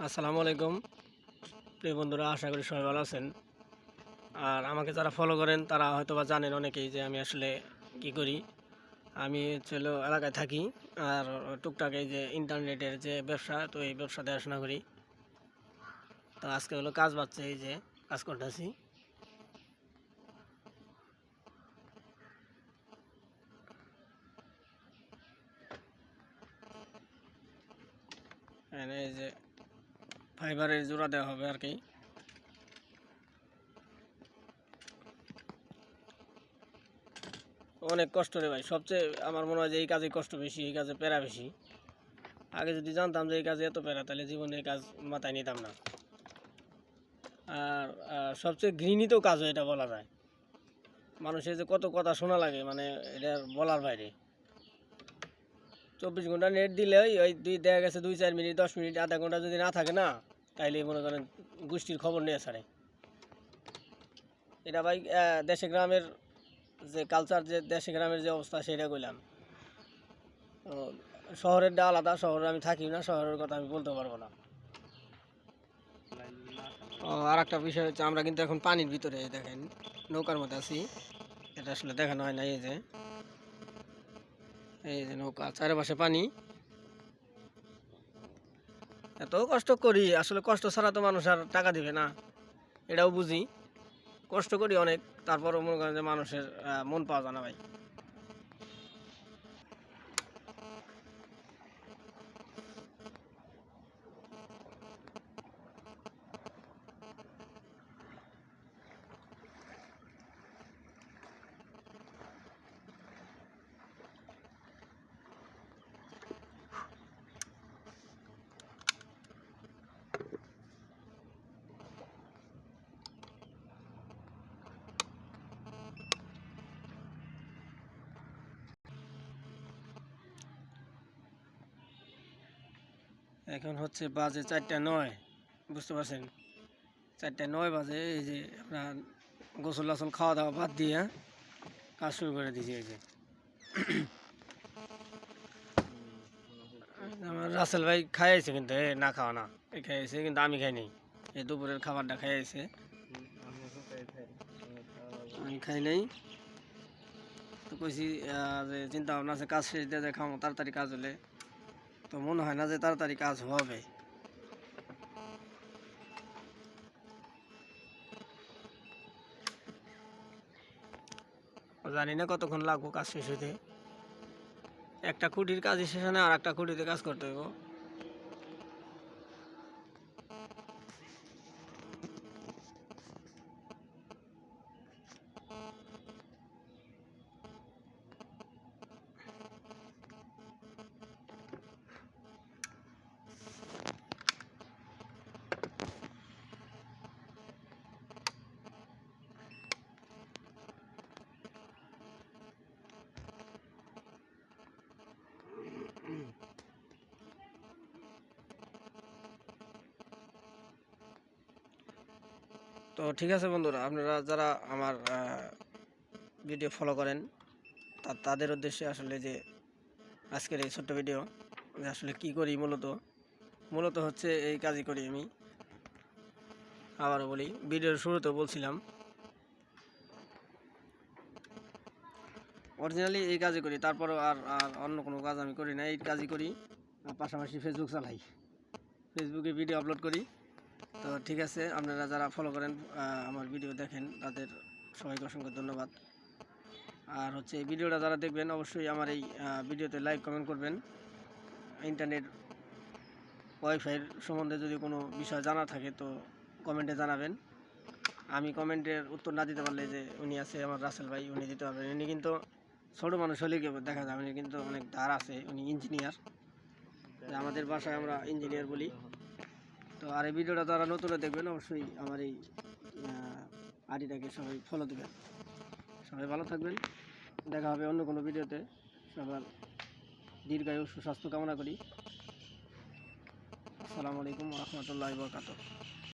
আসসালামু আলাইকুম প্রিয় বন্ধুরা, আশা করি সবাই ভালো আছেন। আর আমাকে যারা ফলো করেন তারা হয়তো বা জানেন অনেকেই যে আমি আসলে কি করি। আমি হলো এলাকায় থাকি, আর টুকটাক এই যে ইন্টারনেটের যে ব্যবসা, তো এই ব্যবসা দেখাশোনা করি। তো আজকে হলো কাজ বাড়ছে, এই যে কাজ করতেছি। এই যে ফাইবারের জোড়া দেওয়া হবে আর কি। অনেক কষ্ট রে ভাই, সবচেয়ে আমার মনে হয় যে এই কাজে কষ্ট বেশি, এই কাজে প্যারা বেশি। আগে যদি জানতাম যে এই কাজে এত প্যারা, তাহলে জীবনে এই কাজ মাথায় নিতাম না। আর সবচেয়ে ঘৃণিত কাজও এটা বলা যায়। মানুষের যে কত কথা শোনা লাগে, মানে এটা বলার বাইরে। 24 ঘন্টা নেট দিলে ওই দেখা গেছে 2-4 মিনিট, 10 মিনিট, আধা ঘন্টা যদি না থাকে না, তাইলে মনে করেন গোষ্ঠীর খবর নিয়ে ছাড়ে। এটা ভাই দেশে গ্রামের যে কালচার, যে দেশে গ্রামের যে অবস্থা, সেটা কইলাম। তো শহরেরটা আলাদা, শহরে আমি থাকি না, শহরের কথা আমি বলতে পারবো না। আর একটা বিষয় হচ্ছে, আমরা কিন্তু এখন পানির ভিতরে, দেখেন নৌকার মধ্যে আছি। এটা আসলে দেখানো হয় না। এই যে নৌকা, চারপাশে পানি। এত কষ্ট করি, আসলে কষ্ট ছাড়া তো মানুষ আর টাকা দিবে না, এটাও বুঝি। কষ্ট করি অনেক, তারপরও মনে করেন যে মানুষের মন পাওয়া যায় না ভাই। এখন হচ্ছে বাজে 4টা 9, বুঝতে পারছেন? 4টা 9 বাজে। এই যে আমরা গোসল আসল খাওয়া দাওয়া বাদ দিয়ে কাজ শুরু করে দিয়েছি। এই যে আমার রাসেল ভাই খাইয়েছে, কিন্তু না খাওয়া না, এই খাইয়েছে কিন্তু আমি খাইনি। এই দুপুরের খাবারটা খাইয়েছে, আমি খাই নাই। তো কইছি যে চিন্তা ভাবনা আছে, কাজ শেষ দিয়ে খাবো, তাড়াতাড়ি কাজ হলে। তো মনে হয় না যে তাড়াতাড়ি কাজ হবে। জানি না কতক্ষণ লাগবো কাজ শেষ হইতে। একটা খুঁটির কাজ শেষ হয় না, আর একটা খুঁটিতে কাজ করতে হইব। তো ঠিক আছে বন্ধুরা, আপনারা যারা আমার ভিডিও ফলো করেন, তাদের উদ্দেশ্যে আসলে যে আজকের এই ছোট্ট ভিডিও, আসলে কি করি মূলত হচ্ছে এই কাজই করি আমি। আবারও বলি, ভিডিওর শুরুতেও বলছিলাম, অরিজিনালি এই কাজই করি। তারপরও আর অন্য কোনো কাজ আমি করি না, এই কাজই করি। পাশাপাশি ফেসবুক চালাই, ফেসবুকে ভিডিও আপলোড করি। তো ঠিক আছে, আপনারা যারা ফলো করেন, আমার ভিডিও দেখেন, তাদের সবাইকে অসংখ্য ধন্যবাদ। আর হচ্ছে এই ভিডিওটা যারা দেখবেন, অবশ্যই আমার এই ভিডিওতে লাইক কমেন্ট করবেন। ইন্টারনেট ওয়াইফাইয়ের সম্বন্ধে যদি কোনো বিষয় জানা থাকে, তো কমেন্টে জানাবেন। আমি কমেন্টের উত্তর না দিতে পারলে, যে উনি আছে আমার রাসেল ভাই, উনি দিতে পারবেন। উনি কিন্তু ছোটো মানুষ হলে দেখা যায়, উনি কিন্তু অনেক ধার আছে, উনি ইঞ্জিনিয়ার। আমাদের বাসায় আমরা ইঞ্জিনিয়ার বলি। তো আর এই ভিডিওটা যারা নতুন দেখবেন, অবশ্যই আমার এই আইডিটাকে সবাই ফলো দেবেন। সবাই ভালো থাকবেন, দেখা হবে অন্য কোনো ভিডিওতে। সবার দীর্ঘায়ু সুস্বাস্থ্য কামনা করি। আসসালামু আলাইকুম ওয়া রাহমাতুল্লাহি ওয়া বারাকাতুহু।